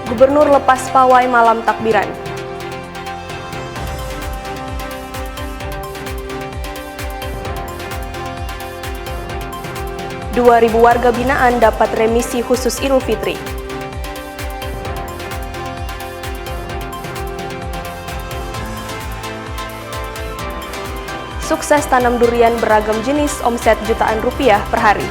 Gubernur lepas pawai malam takbiran. Rp2.000 warga binaan dapat remisi khusus Idul Fitri. Sukses tanam durian beragam jenis, omset jutaan rupiah per hari.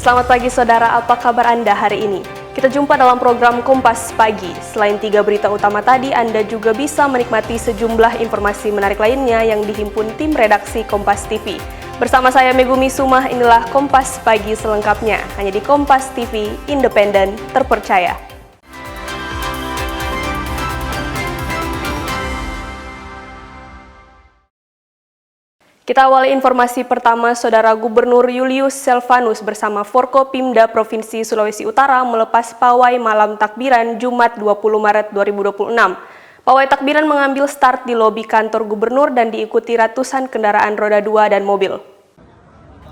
Selamat pagi saudara, apa kabar Anda hari ini? Kita jumpa dalam program Kompas Pagi. Selain 3 berita utama tadi, Anda juga bisa menikmati sejumlah informasi menarik lainnya yang dihimpun tim redaksi Kompas TV. Bersama saya Megumi Sumah, inilah Kompas Pagi selengkapnya. Hanya di Kompas TV, independen, terpercaya. Kita awali informasi pertama, Saudara Gubernur Julius Selvanus bersama Forkopimda Provinsi Sulawesi Utara melepas pawai malam takbiran Jumat 20 Maret 2026. Pawai takbiran mengambil start di lobi kantor gubernur dan diikuti ratusan kendaraan roda 2 dan mobil.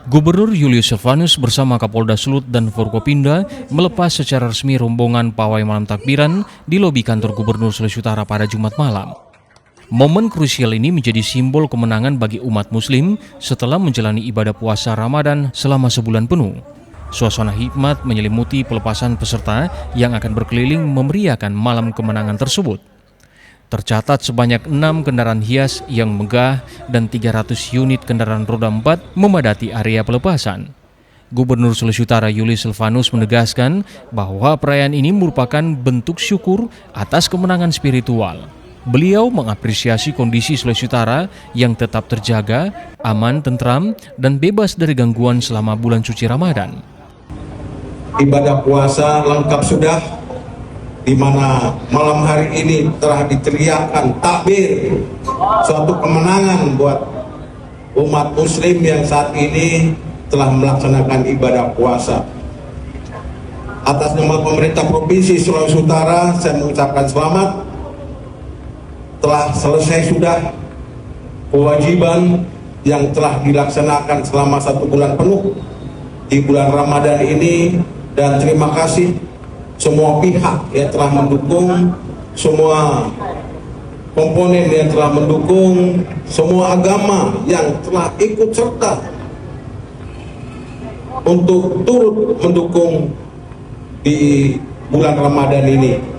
Gubernur Julius Selvanus bersama Kapolda Sulut dan Forkopimda melepas secara resmi rombongan pawai malam takbiran di lobi kantor Gubernur Sulawesi Utara pada Jumat malam. Momen krusial ini menjadi simbol kemenangan bagi umat muslim setelah menjalani ibadah puasa Ramadan selama sebulan penuh. Suasana hikmat menyelimuti pelepasan peserta yang akan berkeliling memeriahkan malam kemenangan tersebut. Tercatat sebanyak 6 kendaraan hias yang megah dan 300 unit kendaraan roda 4 memadati area pelepasan. Gubernur Sulawesi Utara Julius Selvanus menegaskan bahwa perayaan ini merupakan bentuk syukur atas kemenangan spiritual. Beliau mengapresiasi kondisi Sulawesi Utara yang tetap terjaga, aman, tentram, dan bebas dari gangguan selama bulan suci Ramadan. Ibadah puasa lengkap sudah, di mana malam hari ini telah diteriakkan takbir, suatu kemenangan buat umat muslim yang saat ini telah melaksanakan ibadah puasa. Atas nama pemerintah Provinsi Sulawesi Utara, saya mengucapkan selamat. Telah selesai sudah kewajiban yang telah dilaksanakan selama 1 bulan penuh di bulan Ramadan ini, dan terima kasih semua pihak yang telah mendukung, semua komponen yang telah mendukung, semua agama yang telah ikut serta untuk turut mendukung di bulan Ramadan ini.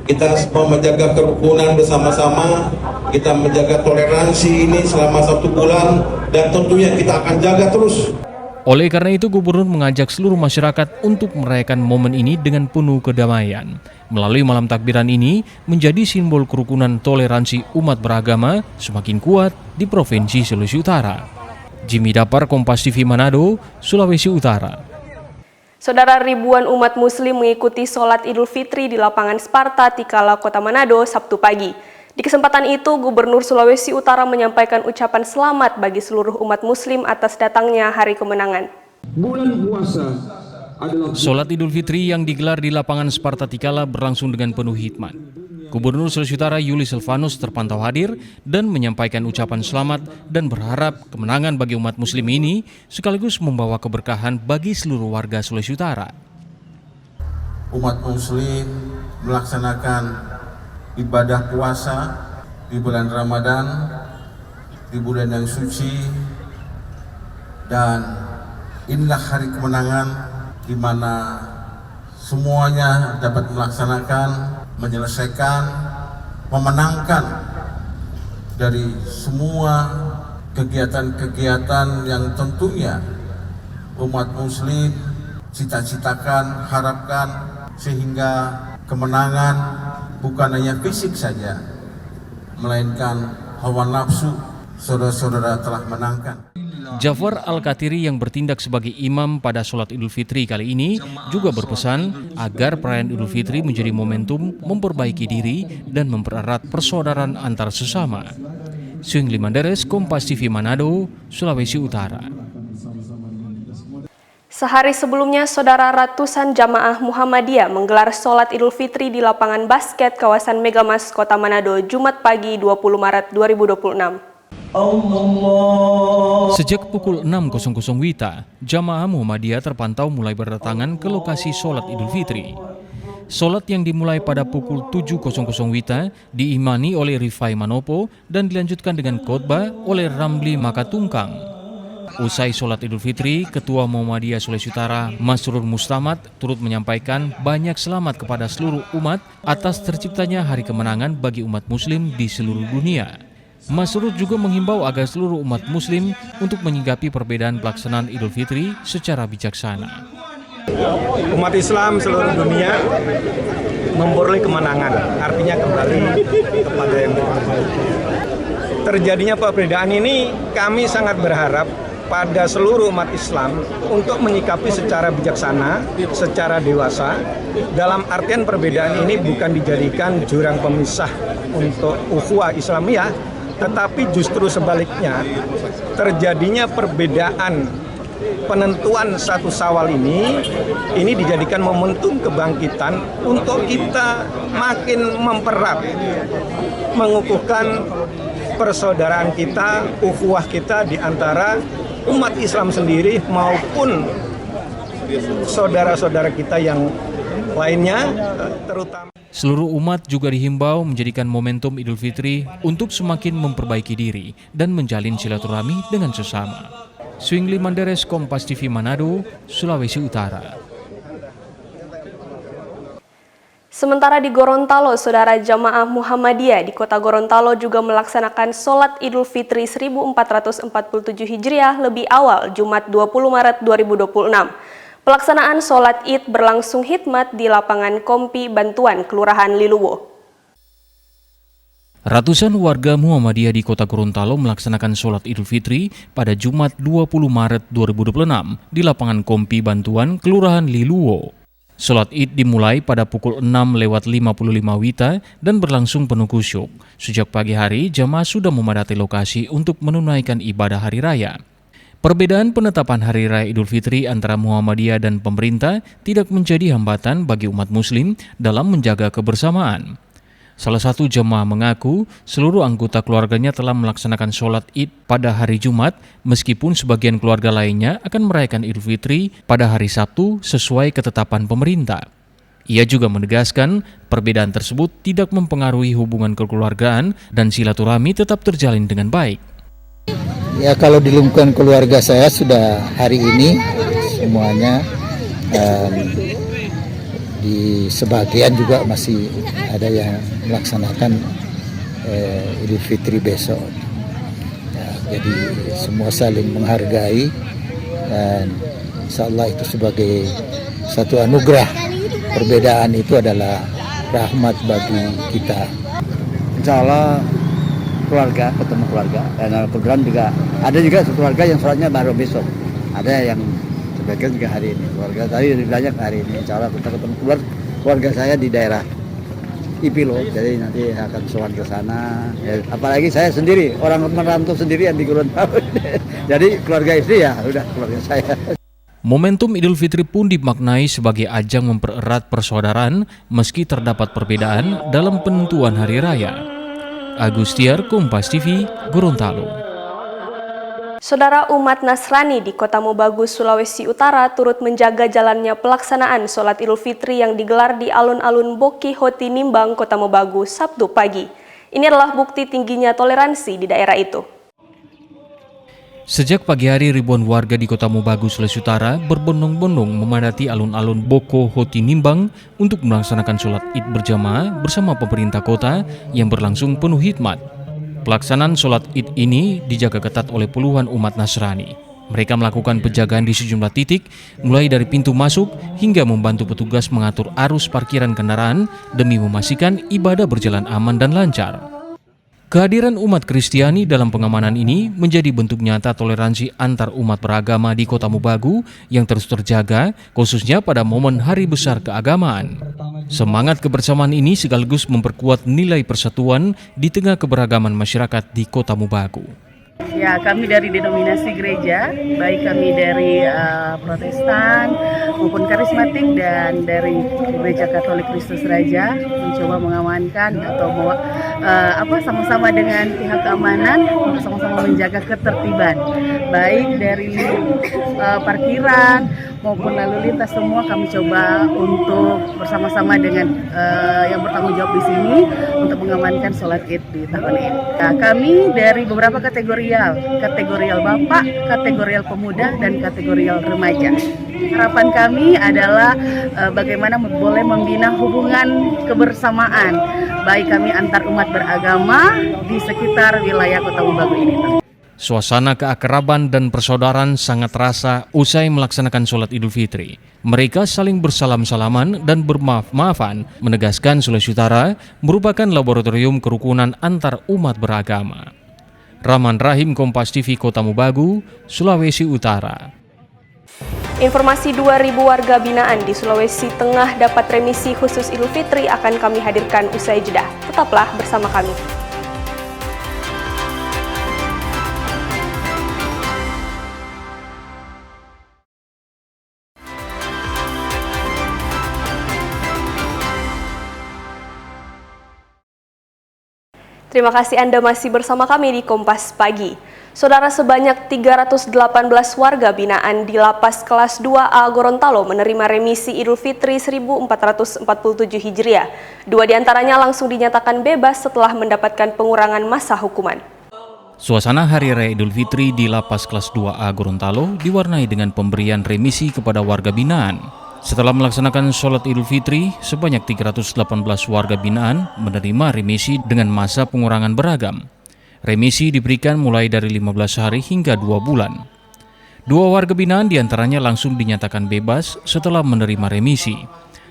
Kita semua menjaga kerukunan bersama-sama, kita menjaga toleransi ini selama 1 bulan, dan tentunya kita akan jaga terus. Oleh karena itu, Gubernur mengajak seluruh masyarakat untuk merayakan momen ini dengan penuh kedamaian. Melalui malam takbiran ini menjadi simbol kerukunan toleransi umat beragama semakin kuat di Provinsi Sulawesi Utara. Jimmy Dapar, Kompas TV Manado, Sulawesi Utara. Saudara, ribuan umat muslim mengikuti sholat Idul Fitri di lapangan Sparta Tikala, Kota Manado, Sabtu pagi. Di kesempatan itu, Gubernur Sulawesi Utara menyampaikan ucapan selamat bagi seluruh umat muslim atas datangnya hari kemenangan. Bulan puasa adalah Sholat Idul Fitri yang digelar di lapangan Sparta Tikala berlangsung dengan penuh hikmat. Gubernur Sulawesi Utara Julius Selvanus terpantau hadir dan menyampaikan ucapan selamat dan berharap kemenangan bagi umat muslim ini sekaligus membawa keberkahan bagi seluruh warga Sulawesi Utara. Umat muslim melaksanakan ibadah puasa di bulan Ramadan, di bulan yang suci, dan inilah hari kemenangan di mana semuanya dapat melaksanakan, menyelesaikan, memenangkan dari semua kegiatan-kegiatan yang tentunya umat muslim cita-citakan, harapkan, sehingga kemenangan bukan hanya fisik saja, melainkan hawa nafsu saudara-saudara telah menangkan. Jafar Al-Katiri yang bertindak sebagai imam pada sholat Idul Fitri kali ini juga berpesan agar perayaan Idul Fitri menjadi momentum memperbaiki diri dan mempererat persaudaraan antar sesama. Suing Limandares, Kompas TV Manado, Sulawesi Utara. Sehari sebelumnya, saudara, ratusan jamaah Muhammadiyah menggelar sholat Idul Fitri di lapangan basket kawasan Megamas, Kota Manado, Jumat pagi 20 Maret 2026. Sejak pukul 6.00 WITA, jamaah Muhammadiyah terpantau mulai berdatangan ke lokasi sholat Idul Fitri. Sholat yang dimulai pada pukul 7.00 WITA diimani oleh Rifai Manopo dan dilanjutkan dengan khotbah oleh Ramli Makatungkang. Usai sholat Idul Fitri, Ketua Muhammadiyah Sulawesi Utara, Masrur Mustamad, turut menyampaikan banyak selamat kepada seluruh umat atas terciptanya hari kemenangan bagi umat muslim di seluruh dunia. Masrur juga menghimbau agar seluruh umat muslim untuk menyikapi perbedaan pelaksanaan Idul Fitri secara bijaksana. Umat Islam seluruh dunia memperoleh kemenangan, artinya kembali kepada yang terbaik. Terjadinya perbedaan ini kami sangat berharap pada seluruh umat Islam untuk menyikapi secara bijaksana, secara dewasa. Dalam artian perbedaan ini bukan dijadikan jurang pemisah untuk ukhuwah Islamiyah, tetapi justru sebaliknya, terjadinya perbedaan penentuan satu Syawal ini dijadikan momentum kebangkitan untuk kita makin mempererat, mengukuhkan persaudaraan kita, ukhuwah kita di antara umat Islam sendiri maupun saudara-saudara kita yang lainnya, terutama. Seluruh umat juga dihimbau menjadikan momentum Idul Fitri untuk semakin memperbaiki diri dan menjalin silaturahmi dengan sesama. Swingli Manderes, Kompas TV Manado, Sulawesi Utara. Sementara di Gorontalo, saudara, jamaah Muhammadiyah di kota Gorontalo juga melaksanakan sholat Idul Fitri 1447 Hijriah lebih awal Jumat 20 Maret 2026. Pelaksanaan sholat Id berlangsung hikmat di lapangan Kompi Bantuan, Kelurahan Liluwo. Ratusan warga Muhammadiyah di kota Gorontalo melaksanakan sholat Idul Fitri pada Jumat 20 Maret 2026 di lapangan Kompi Bantuan, Kelurahan Liluwo. Sholat Id dimulai pada pukul 6.55 WITA dan berlangsung penuh khusyuk. Sejak pagi hari, jamaah sudah memadati lokasi untuk menunaikan ibadah hari raya. Perbedaan penetapan hari raya Idul Fitri antara Muhammadiyah dan pemerintah tidak menjadi hambatan bagi umat muslim dalam menjaga kebersamaan. Salah satu jemaah mengaku seluruh anggota keluarganya telah melaksanakan sholat Id pada hari Jumat, meskipun sebagian keluarga lainnya akan merayakan Idul Fitri pada hari Sabtu sesuai ketetapan pemerintah. Ia juga menegaskan perbedaan tersebut tidak mempengaruhi hubungan kekeluargaan dan silaturahmi tetap terjalin dengan baik. Ya, kalau di lingkungan keluarga saya sudah hari ini semuanya, di sebagian juga masih ada yang melaksanakan Idul Fitri besok. Ya, jadi semua saling menghargai dan insya Allah itu sebagai satu anugerah. Perbedaan itu adalah rahmat bagi kita. Insya Allah keluarga, ketemu keluarga, dan kebetulan juga ada juga keluarga yang sholatnya baru besok. Ada yang sebagian juga hari ini, keluarga tadi lebih banyak hari ini. Insya Allah kita ketemu keluarga saya di daerah Ipilo, jadi nanti akan sowan ke sana. Ya, apalagi saya sendiri, orang merantau sendirian di Gorontalo. Jadi keluarga istri ya udah keluarga saya. Momentum Idul Fitri pun dimaknai sebagai ajang mempererat persaudaraan meski terdapat perbedaan dalam penentuan hari raya. Agustiar, Kompas TV, Gorontalo. Saudara, umat Nasrani di Kota Mobagu, Sulawesi Utara turut menjaga jalannya pelaksanaan sholat Idul Fitri yang digelar di alun-alun Boki Hoti Nimbang, Kota Mobagu, Sabtu pagi. Ini adalah bukti tingginya toleransi di daerah itu. Sejak pagi hari, ribuan warga di Kota Mobagu, Sulawesi Utara berbondong-bondong memadati alun-alun Boko Hoti Nimbang untuk melaksanakan sholat Id berjamaah bersama pemerintah kota yang berlangsung penuh hikmat. Pelaksanaan sholat Id ini dijaga ketat oleh puluhan umat Nasrani. Mereka melakukan penjagaan di sejumlah titik, mulai dari pintu masuk hingga membantu petugas mengatur arus parkiran kendaraan demi memastikan ibadah berjalan aman dan lancar. Kehadiran umat Kristiani dalam pengamanan ini menjadi bentuk nyata toleransi antar umat beragama di Kota Mobagu yang terus terjaga, khususnya pada momen hari besar keagamaan. Semangat kebersamaan ini sekaligus memperkuat nilai persatuan di tengah keberagaman masyarakat di Kota Mobagu. Ya, kami dari denominasi gereja, baik kami dari Protestan maupun karismatik dan dari Gereja Katolik Kristus Raja mencoba mengamankan atau sama-sama dengan pihak keamanan untuk sama-sama menjaga ketertiban, baik dari parkiran maupun lalu lintas, semua kami coba untuk bersama-sama dengan yang bertanggung jawab di sini untuk mengamankan sholat Id di tahun ini. Nah, kami dari beberapa kategorial bapak, kategorial pemuda, dan kategorial remaja. Harapan kami adalah bagaimana boleh membina hubungan kebersamaan, baik kami antar umat beragama di sekitar wilayah Kota Umbago ini. Suasana keakraban dan persaudaraan sangat terasa usai melaksanakan sholat Idul Fitri. Mereka saling bersalam-salaman dan bermaaf-maafan, menegaskan Sulawesi Utara merupakan laboratorium kerukunan antar umat beragama. Rahman Rahim, Kompas TV, Kota Umbago, Sulawesi Utara. Informasi 2.000 warga binaan di Sulawesi Tengah dapat remisi khusus Idul Fitri akan kami hadirkan usai jeda. Tetaplah bersama kami. Terima kasih Anda masih bersama kami di Kompas Pagi. Saudara, sebanyak 318 warga binaan di Lapas Kelas 2A Gorontalo menerima remisi Idul Fitri 1447 Hijriah. 2 diantaranya langsung dinyatakan bebas setelah mendapatkan pengurangan masa hukuman. Suasana Hari Raya Idul Fitri di Lapas Kelas 2A Gorontalo diwarnai dengan pemberian remisi kepada warga binaan. Setelah melaksanakan sholat Idul Fitri, sebanyak 318 warga binaan menerima remisi dengan masa pengurangan beragam. Remisi diberikan mulai dari 15 hari hingga 2 bulan. 2 warga binaan diantaranya langsung dinyatakan bebas setelah menerima remisi.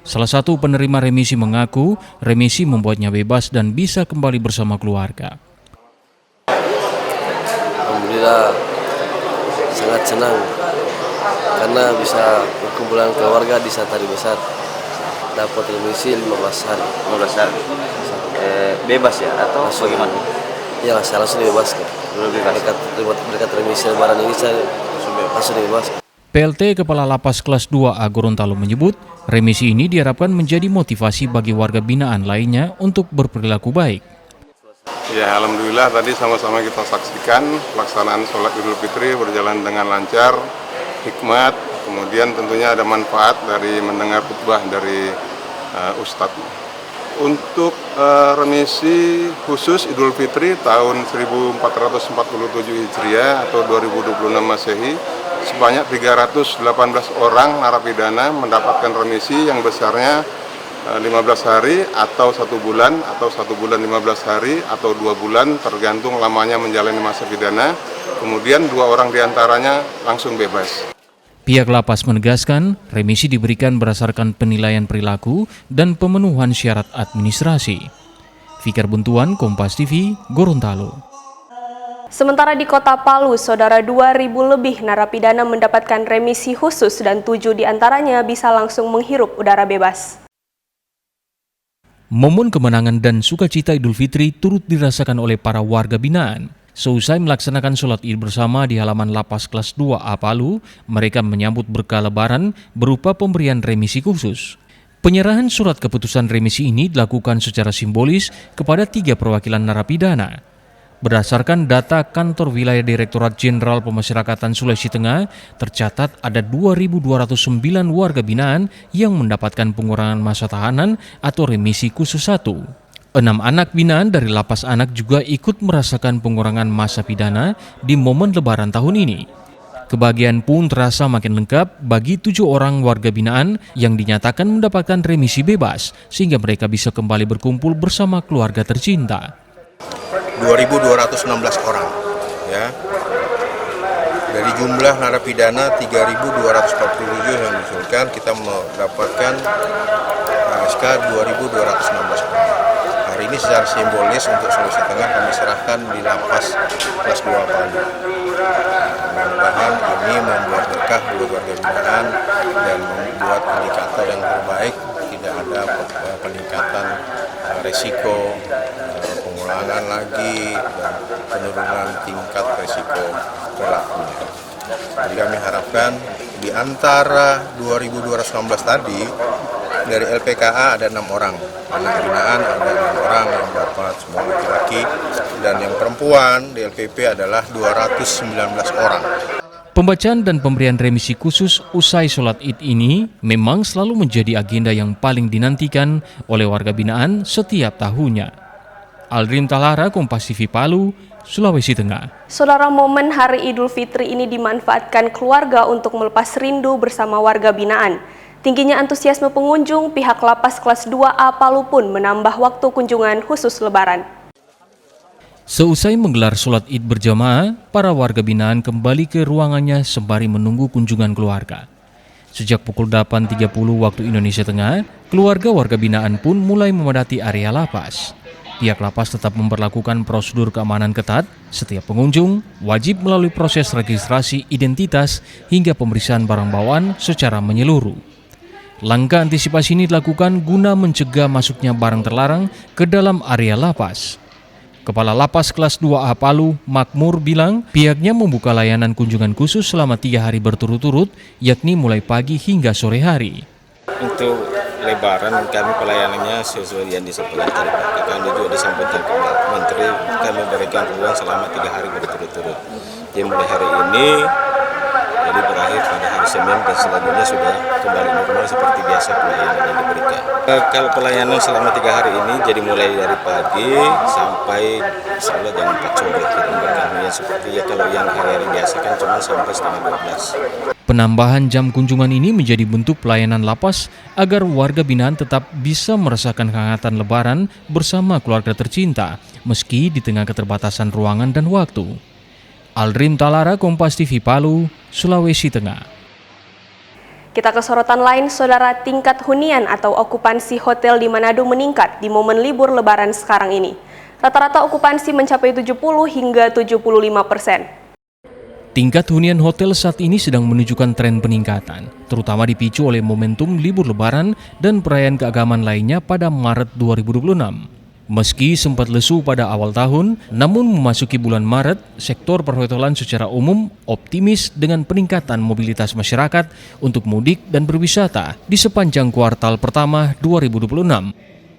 Salah satu penerima remisi mengaku remisi membuatnya bebas dan bisa kembali bersama keluarga. Alhamdulillah, sangat senang karena bisa berkumpulan keluarga di saat hari besar. Dapat remisi 15 hari. 15 hari. Bebas ya atau langsung, bagaimana? Ya, saya langsung dibebaskan. Berkat remisi lebaran ini saya langsung dibebaskan. PLT Kepala Lapas Kelas 2A Gorontalo menyebut, remisi ini diharapkan menjadi motivasi bagi warga binaan lainnya untuk berperilaku baik. Ya, alhamdulillah tadi sama-sama kita saksikan pelaksanaan sholat Idul Fitri berjalan dengan lancar, hikmat, kemudian tentunya ada manfaat dari mendengar khutbah dari Ustadz. Untuk remisi khusus Idul Fitri tahun 1447 Hijriah atau 2026 Masehi, sebanyak 318 orang narapidana mendapatkan remisi yang besarnya 15 hari atau 1 bulan atau 1 bulan 15 hari atau 2 bulan tergantung lamanya menjalani masa pidana. Kemudian 2 orang diantaranya langsung bebas. Pihak lapas menegaskan remisi diberikan berdasarkan penilaian perilaku dan pemenuhan syarat administrasi. Fikar Buntuan, Kompas TV, Gorontalo. Sementara di Kota Palu, saudara, 2.000 lebih narapidana mendapatkan remisi khusus dan 7 diantaranya bisa langsung menghirup udara bebas. Momen kemenangan dan sukacita Idul Fitri turut dirasakan oleh para warga binaan. Seusai melaksanakan sholat Id bersama di halaman Lapas Kelas 2A Palu, mereka menyambut berkah lebaran berupa pemberian remisi khusus. Penyerahan surat keputusan remisi ini dilakukan secara simbolis kepada 3 perwakilan narapidana. Berdasarkan data Kantor Wilayah Direktorat Jenderal Pemasyarakatan Sulawesi Tengah, tercatat ada 2.209 warga binaan yang mendapatkan pengurangan masa tahanan atau remisi khusus 1. 6 anak binaan dari lapas anak juga ikut merasakan pengurangan masa pidana di momen lebaran tahun ini. Kebahagiaan pun terasa makin lengkap bagi 7 orang warga binaan yang dinyatakan mendapatkan remisi bebas sehingga mereka bisa kembali berkumpul bersama keluarga tercinta. 2.216 orang ya. Dari jumlah narapidana 3.247 yang diusulkan, kita mendapatkan SK 2.216 orang. Hari ini secara simbolis untuk Sulawesi Tengah kami serahkan di Lapas Kelas 2 Palu. Mudah-mudahan ini membuat berkah buat warga binaan dan membuat indikator yang terbaik, tidak ada peningkatan resiko pengurangan pengulangan lagi, dan penurunan tingkat resiko pelakunya. Jadi kami harapkan di antara 2.219 tadi, dari LPKA ada 6 orang, anak binaan ada 6 orang yang dapat, semua laki-laki, dan yang perempuan di LPP adalah 219 orang. Pembacaan dan pemberian remisi khusus usai sholat Id ini memang selalu menjadi agenda yang paling dinantikan oleh warga binaan setiap tahunnya. Aldrim Talara, Kompas TV Palu, Sulawesi Tengah. Saudara, momen Hari Idul Fitri ini dimanfaatkan keluarga untuk melepas rindu bersama warga binaan. Tingginya antusiasme pengunjung, pihak lapas kelas 2A Palu pun menambah waktu kunjungan khusus Lebaran. Seusai menggelar sholat Id berjamaah, para warga binaan kembali ke ruangannya sembari menunggu kunjungan keluarga. Sejak pukul 8.30 waktu Indonesia Tengah, keluarga warga binaan pun mulai memadati area lapas. Pihak lapas tetap memperlakukan prosedur keamanan ketat. Setiap pengunjung wajib melalui proses registrasi identitas hingga pemeriksaan barang bawaan secara menyeluruh. Langkah antisipasi ini dilakukan guna mencegah masuknya barang terlarang ke dalam area lapas. Kepala Lapas Kelas 2A Palu, Makmur, bilang pihaknya membuka layanan kunjungan khusus selama 3 hari berturut-turut, yakni mulai pagi hingga sore hari. Untuk Lebaran kami pelayanannya sesuai yang disampaikan tadi Pak. Kami juga disampaikan ke Pak Menteri, kami berikan ruang selama 3 hari berturut-turut. Jadi mulai hari ini, jadi berakhir pada hari Senin dan selanjutnya sudah kembali normal seperti biasa pelayanan yang diberikan. Kalau pelayanan selama 3 hari ini jadi mulai dari pagi sampai insya jam 4 sore. Ya seperti ya kalau yang hari-hari biasa kan cuma sampai setengah 12. Penambahan jam kunjungan ini menjadi bentuk pelayanan lapas agar warga binaan tetap bisa merasakan kehangatan Lebaran bersama keluarga tercinta meski di tengah keterbatasan ruangan dan waktu. Aldrim Talara, Kompas TV Palu, Sulawesi Tengah. Kita ke sorotan lain, saudara, tingkat hunian atau okupansi hotel di Manado meningkat di momen libur Lebaran sekarang ini. Rata-rata okupansi mencapai 70 hingga 75%. Tingkat hunian hotel saat ini sedang menunjukkan tren peningkatan, terutama dipicu oleh momentum libur Lebaran dan perayaan keagamaan lainnya pada Maret 2026. Meski sempat lesu pada awal tahun, namun memasuki bulan Maret, sektor perhotelan secara umum optimis dengan peningkatan mobilitas masyarakat untuk mudik dan berwisata di sepanjang kuartal pertama 2026.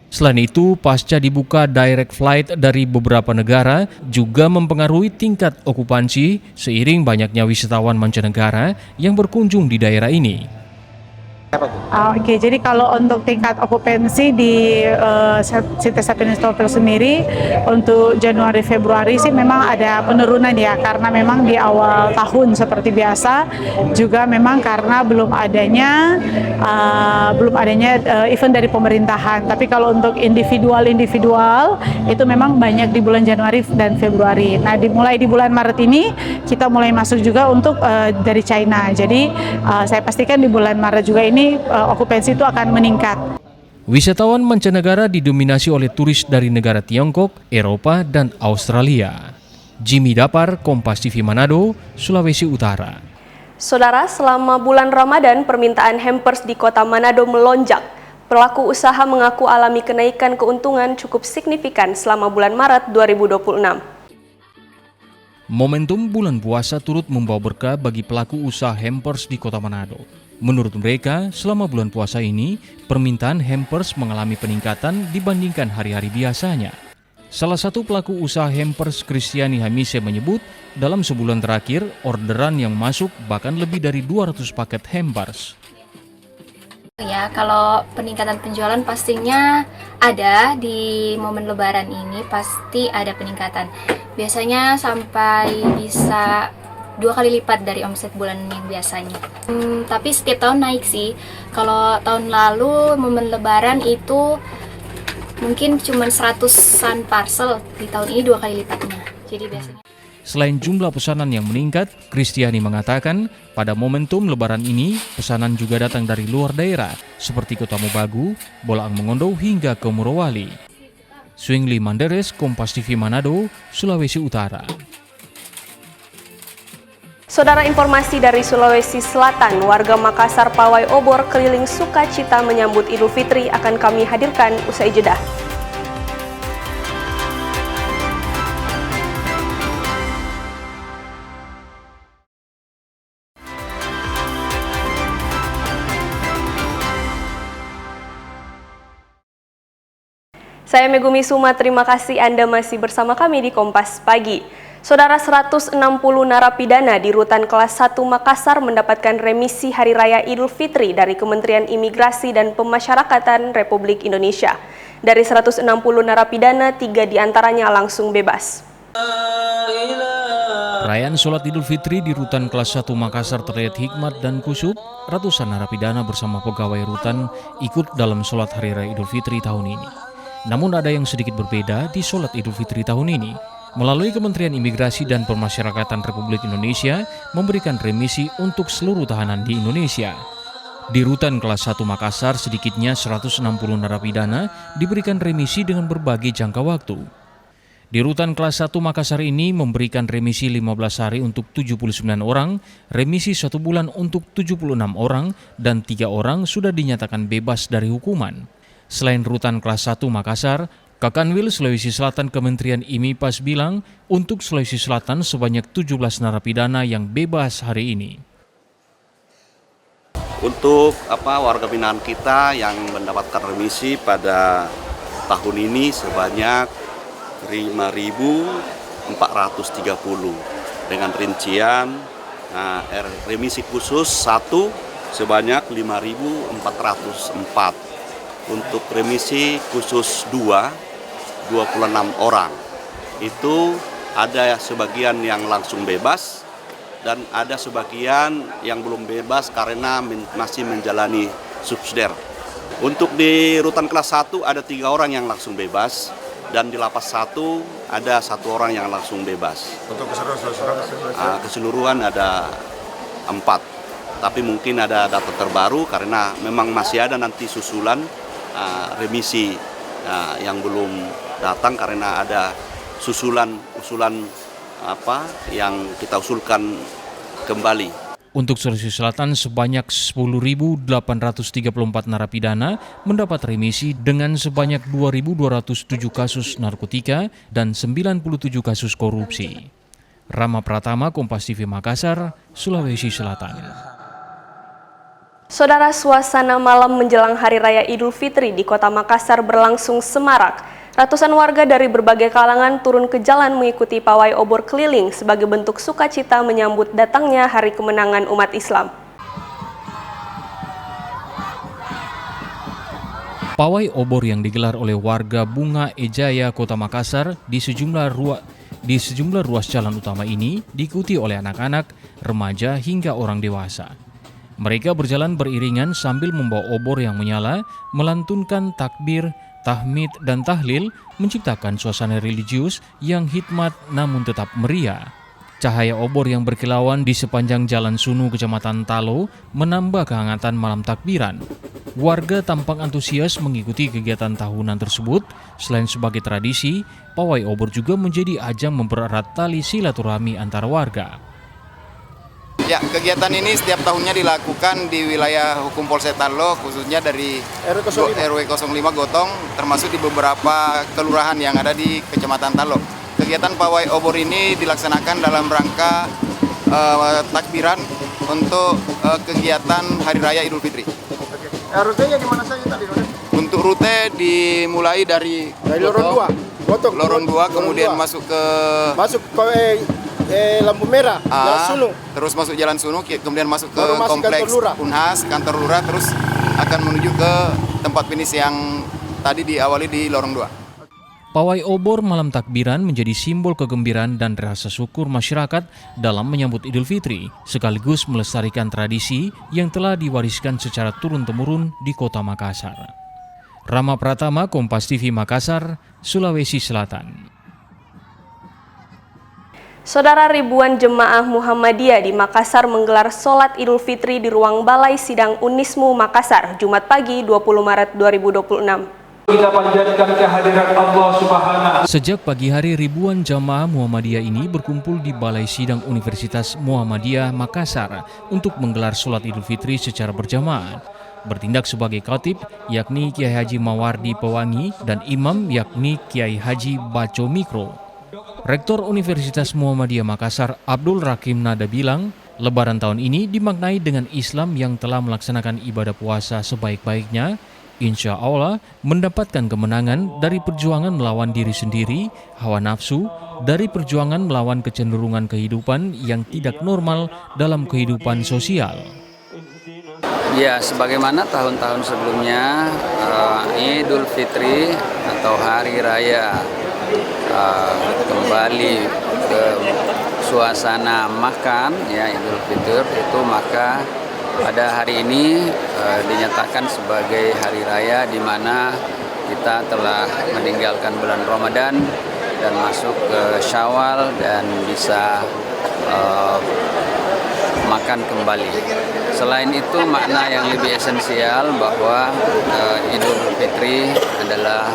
Selain itu, pasca dibuka direct flight dari beberapa negara juga mempengaruhi tingkat okupansi seiring banyaknya wisatawan mancanegara yang berkunjung di daerah ini. Oke, jadi kalau untuk tingkat okupansi di City Sapinus Hotel sendiri untuk Januari Februari sih memang ada penurunan ya, karena memang di awal tahun seperti biasa juga memang karena belum adanya event dari pemerintahan. Tapi kalau untuk individual itu memang banyak di bulan Januari dan Februari. Nah, dimulai di bulan Maret ini kita mulai masuk juga untuk dari China. Jadi saya pastikan di bulan Maret juga ini okupansi itu akan meningkat. Wisatawan mancanegara didominasi oleh turis dari negara Tiongkok, Eropa, dan Australia. Jimmy Dapar, Kompas TV Manado, Sulawesi Utara. Saudara, selama bulan Ramadan, permintaan hampers di kota Manado melonjak. Pelaku usaha mengaku alami kenaikan keuntungan cukup signifikan selama bulan Maret 2026. Momentum bulan puasa turut membawa berkah bagi pelaku usaha hampers di kota Manado. Menurut mereka, selama bulan puasa ini, permintaan hampers mengalami peningkatan dibandingkan hari-hari biasanya. Salah satu pelaku usaha hampers, Kristiani Hamise, menyebut dalam sebulan terakhir, orderan yang masuk bahkan lebih dari 200 paket hampers. Ya, kalau peningkatan penjualan pastinya ada di momen Lebaran ini, pasti ada peningkatan. Biasanya sampai bisa 2 kali lipat dari omset bulan yang biasanya. Tapi setiap tahun naik sih. Kalau tahun lalu momen Lebaran itu mungkin cuma 100-an parcel, di tahun ini 2 kali lipatnya. Jadi biasanya. Selain jumlah pesanan yang meningkat, Kristiani mengatakan pada momentum Lebaran ini pesanan juga datang dari luar daerah seperti Kota Mobagu, Bolaang Mongondo hingga ke Morowali. Swingli Manderes, Kompas TV Manado, Sulawesi Utara. Saudara, informasi dari Sulawesi Selatan, warga Makassar pawai obor keliling sukacita menyambut Idul Fitri akan kami hadirkan usai jeda. Saya Megumi Suma, terima kasih Anda masih bersama kami di Kompas Pagi. Saudara, 160 narapidana di Rutan Kelas 1 Makassar mendapatkan remisi Hari Raya Idul Fitri dari Kementerian Imigrasi dan Pemasyarakatan Republik Indonesia. Dari 160 narapidana, 3 diantaranya langsung bebas. Perayaan sholat Idul Fitri di Rutan Kelas 1 Makassar terlihat hikmat dan kusyuk. Ratusan narapidana bersama pegawai rutan ikut dalam sholat Hari Raya Idul Fitri tahun ini. Namun ada yang sedikit berbeda di sholat Idul Fitri tahun ini. Melalui Kementerian Imigrasi dan Pemasyarakatan Republik Indonesia memberikan remisi untuk seluruh tahanan di Indonesia. Di Rutan Kelas 1 Makassar sedikitnya 160 narapidana diberikan remisi dengan berbagai jangka waktu. Di Rutan Kelas 1 Makassar ini memberikan remisi 15 hari untuk 79 orang, remisi 1 bulan untuk 76 orang, dan 3 orang sudah dinyatakan bebas dari hukuman. Selain Rutan Kelas 1 Makassar, Kakanwil Sulawesi Selatan Kementerian IMIPAS bilang untuk Sulawesi Selatan sebanyak 17 narapidana yang bebas hari ini. Untuk warga binaan kita yang mendapatkan remisi pada tahun ini sebanyak 5.430 dengan rincian remisi khusus 1 sebanyak 5.404. Untuk remisi khusus 26 orang. Itu ada sebagian yang langsung bebas dan ada sebagian yang belum bebas karena masih menjalani subsidiar. Untuk di Rutan Kelas 1 ada 3 orang yang langsung bebas dan di Lapas 1 ada 1 orang yang langsung bebas. Untuk keseluruhan ada 4. Tapi mungkin ada data terbaru karena memang masih ada nanti susulan remisi yang belum datang karena ada usulan yang kita usulkan kembali. Untuk Sulawesi Selatan sebanyak 10.834 narapidana mendapat remisi dengan sebanyak 2.207 kasus narkotika dan 97 kasus korupsi. Rama Pratama, Kompas TV Makassar, Sulawesi Selatan. Saudara, suasana malam menjelang Hari Raya Idul Fitri di Kota Makassar berlangsung semarak. Ratusan warga dari berbagai kalangan turun ke jalan mengikuti pawai obor keliling sebagai bentuk sukacita menyambut datangnya Hari Kemenangan umat Islam. Pawai obor yang digelar oleh warga Bunga Ejaya Kota Makassar di sejumlah ruas jalan utama ini diikuti oleh anak-anak, remaja hingga orang dewasa. Mereka berjalan beriringan sambil membawa obor yang menyala, melantunkan takbir, tahmid, dan tahlil, menciptakan suasana religius yang hikmat namun tetap meriah. Cahaya obor yang berkilauan di sepanjang Jalan Sunu, Kecamatan Talo, menambah kehangatan malam takbiran. Warga tampak antusias mengikuti kegiatan tahunan tersebut. Selain sebagai tradisi, pawai obor juga menjadi ajang mempererat tali silaturahmi antar warga. Ya, kegiatan ini setiap tahunnya dilakukan di wilayah hukum Polsek Talo, khususnya dari RW 05 Gotong, termasuk di beberapa kelurahan yang ada di Kecamatan Talo. Kegiatan pawai obor ini dilaksanakan dalam rangka takbiran untuk kegiatan Hari Raya Idul Fitri. Rutenya di mana saja tadi? Untuk rute dimulai dari Lorong 2, kemudian masuk ke lampu merah, Jalan Sunu. Terus masuk Jalan Sunu, kemudian masuk ke kompleks Unhas, kantor lurah, terus akan menuju ke tempat finish yang tadi diawali di Lorong 2. Pawai obor malam takbiran menjadi simbol kegembiraan dan rasa syukur masyarakat dalam menyambut Idul Fitri, sekaligus melestarikan tradisi yang telah diwariskan secara turun-temurun di Kota Makassar. Rama Pratama, Kompas TV Makassar, Sulawesi Selatan. Saudara, ribuan jemaah Muhammadiyah di Makassar menggelar sholat Idul Fitri di ruang Balai Sidang Unismu Makassar, Jumat pagi 20 Maret 2026. Kita panjatkan kehadiran Allah Subhanahu. Sejak pagi hari, ribuan jamaah Muhammadiyah ini berkumpul di Balai Sidang Universitas Muhammadiyah Makassar untuk menggelar sholat Idul Fitri secara berjamaah. Bertindak sebagai khatib yakni Kiai Haji Mawardi Pewangi dan imam yakni Kiai Haji Baco Mikro. Rektor Universitas Muhammadiyah Makassar Abdul Rakim Nada bilang, Lebaran tahun ini dimaknai dengan Islam yang telah melaksanakan ibadah puasa sebaik-baiknya, insya Allah mendapatkan kemenangan dari perjuangan melawan diri sendiri, hawa nafsu, dari perjuangan melawan kecenderungan kehidupan yang tidak normal dalam kehidupan sosial. Ya, sebagaimana tahun-tahun sebelumnya, Idul Fitri atau Hari Raya kembali ke suasana makan, ya Idul Fitri itu, maka pada hari ini dinyatakan sebagai hari raya di mana kita telah meninggalkan bulan Ramadan dan masuk ke Syawal dan bisa makan kembali. Selain itu, makna yang lebih esensial bahwa Idul Fitri adalah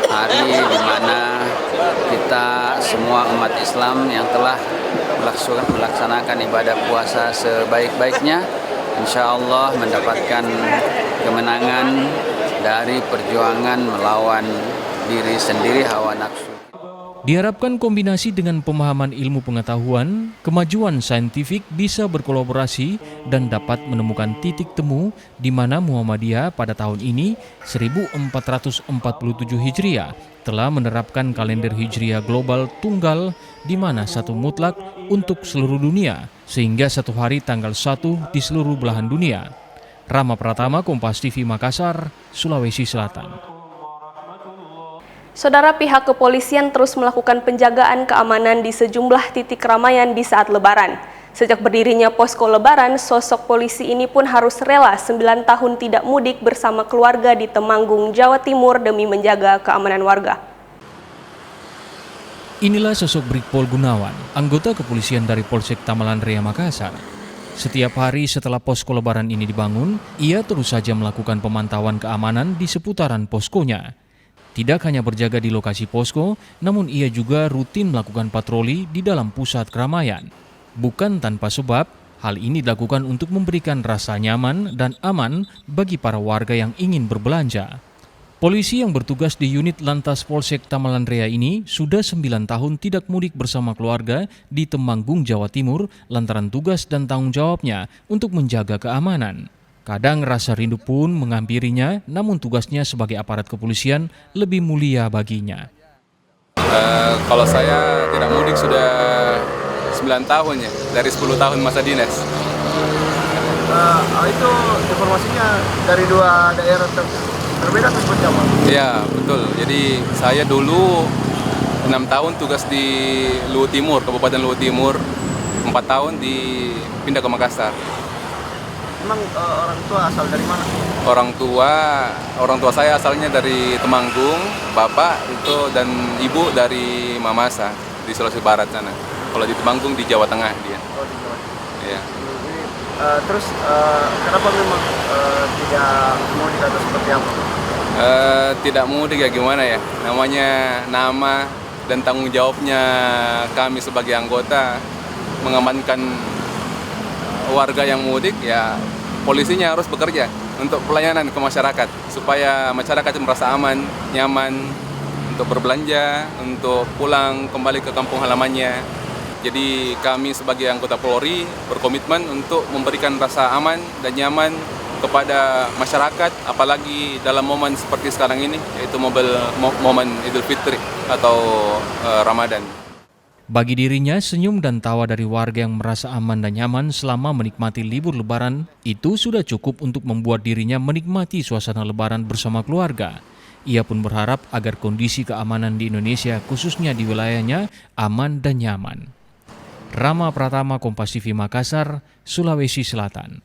hari di mana kita semua umat Islam yang telah melaksanakan ibadah puasa sebaik-baiknya, insya Allah mendapatkan kemenangan dari perjuangan melawan diri sendiri, hawa nafsu. Diharapkan kombinasi dengan pemahaman ilmu pengetahuan, kemajuan saintifik bisa berkolaborasi dan dapat menemukan titik temu di mana Muhammadiyah pada tahun ini 1447 Hijriah telah menerapkan kalender Hijriah global tunggal di mana satu mutlak untuk seluruh dunia sehingga satu hari tanggal 1 di seluruh belahan dunia. Rama Pratama, Kompas TV, Makassar, Sulawesi Selatan. Saudara, pihak kepolisian terus melakukan penjagaan keamanan di sejumlah titik keramaian di saat Lebaran. Sejak berdirinya posko Lebaran, sosok polisi ini pun harus rela 9 tahun tidak mudik bersama keluarga di Temanggung, Jawa Timur demi menjaga keamanan warga. Inilah sosok Brigpol Gunawan, anggota kepolisian dari Polsek Tamalan Raya, Makassar. Setiap hari setelah posko Lebaran ini dibangun, ia terus saja melakukan pemantauan keamanan di seputaran poskonya. Tidak hanya berjaga di lokasi posko, namun ia juga rutin melakukan patroli di dalam pusat keramaian. Bukan tanpa sebab, hal ini dilakukan untuk memberikan rasa nyaman dan aman bagi para warga yang ingin berbelanja. Polisi yang bertugas di unit Lantas Polsek Tamalan Raya ini sudah 9 tahun tidak mudik bersama keluarga di Temanggung, Jawa Timur lantaran tugas dan tanggung jawabnya untuk menjaga keamanan. Kadang rasa rindu pun menghampirinya, namun tugasnya sebagai aparat kepolisian lebih mulia baginya. Kalau saya tidak mudik sudah 9 tahun ya, dari 10 tahun masa dinas. Itu informasinya dari dua daerah berbeda atau seperti apa? Iya, betul. Jadi saya dulu 6 tahun tugas di Luwu Timur, Kabupaten Luwu Timur, 4 tahun dipindah ke Makassar. Emang orang tua asal dari mana? Orang tua saya asalnya dari Temanggung, bapak itu dan ibu dari Mamasa di Sulawesi Barat sana. Kalau di Temanggung di Jawa Tengah dia. Oh, di Jawa Tengah. Iya. Terus kenapa memang tidak mudik atau seperti apa? Tidak mudik ya gimana ya? Namanya nama dan tanggung jawabnya kami sebagai anggota mengamankan warga yang mudik, ya polisinya harus bekerja untuk pelayanan ke masyarakat supaya masyarakat merasa aman, nyaman untuk berbelanja, untuk pulang kembali ke kampung halamannya. Jadi kami sebagai anggota Polri berkomitmen untuk memberikan rasa aman dan nyaman kepada masyarakat, apalagi dalam momen seperti sekarang ini, yaitu momen Idul Fitri atau Ramadan. Bagi dirinya, senyum dan tawa dari warga yang merasa aman dan nyaman selama menikmati libur Lebaran itu sudah cukup untuk membuat dirinya menikmati suasana Lebaran bersama keluarga. Ia pun berharap agar kondisi keamanan di Indonesia, khususnya di wilayahnya, aman dan nyaman. Rama Pratama, Kompas TV, Makassar, Sulawesi Selatan.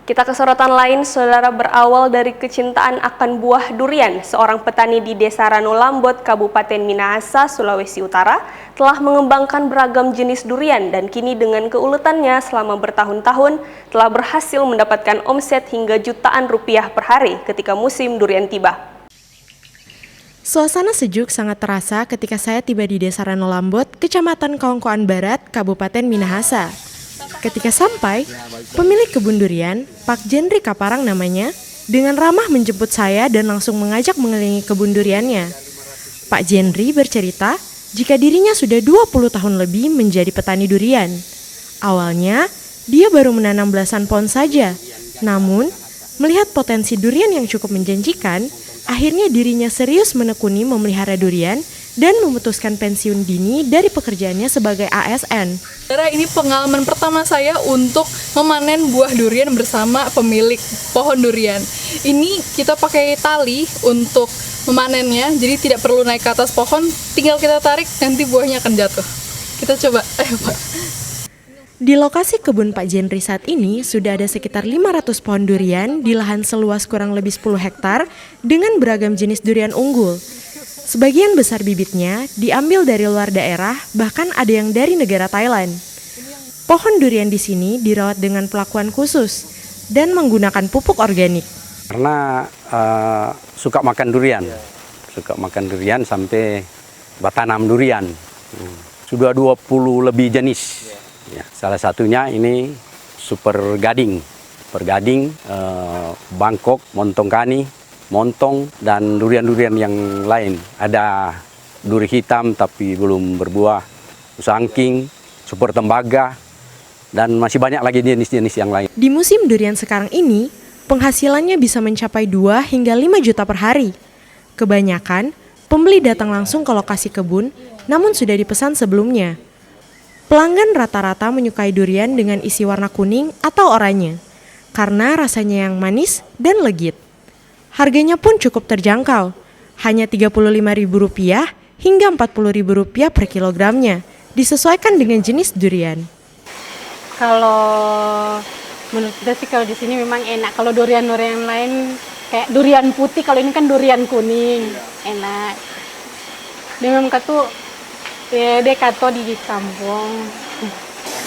Kita ke sorotan lain, saudara, berawal dari kecintaan akan buah durian, seorang petani di Desa Ranolambot, Kabupaten Minahasa, Sulawesi Utara, telah mengembangkan beragam jenis durian dan kini dengan keuletannya selama bertahun-tahun telah berhasil mendapatkan omset hingga jutaan rupiah per hari ketika musim durian tiba. Suasana sejuk sangat terasa ketika saya tiba di Desa Ranolambot, Kecamatan Kaongkoan Barat, Kabupaten Minahasa. Ketika sampai, pemilik kebun durian, Pak Jendri Kaparang namanya, dengan ramah menjemput saya dan langsung mengajak mengelilingi kebun duriannya. Pak Jendri bercerita jika dirinya sudah 20 tahun lebih menjadi petani durian. Awalnya, dia baru menanam belasan pohon saja. Namun, Melihat potensi durian yang cukup menjanjikan, akhirnya dirinya serius menekuni memelihara durian dan memutuskan pensiun dini dari pekerjaannya sebagai ASN. Ini pengalaman pertama saya untuk memanen buah durian bersama pemilik pohon durian. Ini kita pakai tali untuk memanennya, jadi tidak perlu naik ke atas pohon, tinggal kita tarik, nanti buahnya akan jatuh. Kita coba, Pak. Di lokasi kebun Pak Jendri saat ini sudah ada sekitar 500 pohon durian di lahan seluas kurang lebih 10 hektar dengan beragam jenis durian unggul. Sebagian besar bibitnya diambil dari luar daerah, bahkan ada yang dari negara Thailand. Pohon durian di sini dirawat dengan perlakuan khusus dan menggunakan pupuk organik. Karena suka makan durian sampai bertanam durian. Sudah 20 lebih jenis. Ya, salah satunya ini super gading, Bangkok, montong kani, montong, dan durian-durian yang lain. Ada duri hitam tapi belum berbuah, usangking, super tembaga, dan masih banyak lagi jenis-jenis yang lain. Di musim durian sekarang ini, penghasilannya bisa mencapai 2 hingga 5 juta per hari. Kebanyakan, pembeli datang langsung ke lokasi kebun, namun sudah dipesan sebelumnya. Pelanggan rata-rata menyukai durian dengan isi warna kuning atau oranye, karena rasanya yang manis dan legit. Harganya pun cukup terjangkau, hanya Rp35.000 hingga Rp40.000 per kilogramnya, disesuaikan dengan jenis durian. Kalau menurut kita sih kalau di sini memang enak. Kalau durian-durian lain kayak durian putih, kalau ini kan durian kuning, enak. Dia memang dia kato di kampung.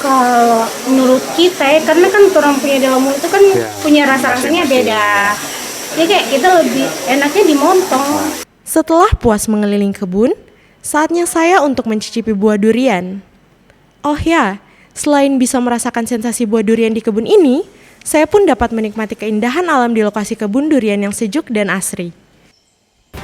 Kalau menurut kita ya, karena kan orang punya dalam mulut itu kan punya rasa-rasanya beda. Ya kayak kita lebih enaknya dimontong. Setelah puas mengeliling kebun, saatnya saya untuk mencicipi buah durian. Oh ya, selain bisa merasakan sensasi buah durian di kebun ini, saya pun dapat menikmati keindahan alam di lokasi kebun durian yang sejuk dan asri.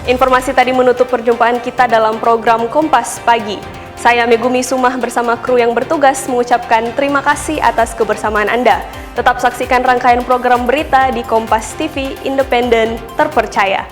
Informasi tadi menutup perjumpaan kita dalam program Kompas Pagi. Saya Megumi Sumah bersama kru yang bertugas mengucapkan terima kasih atas kebersamaan Anda. Tetap saksikan rangkaian program berita di Kompas TV, independen, terpercaya.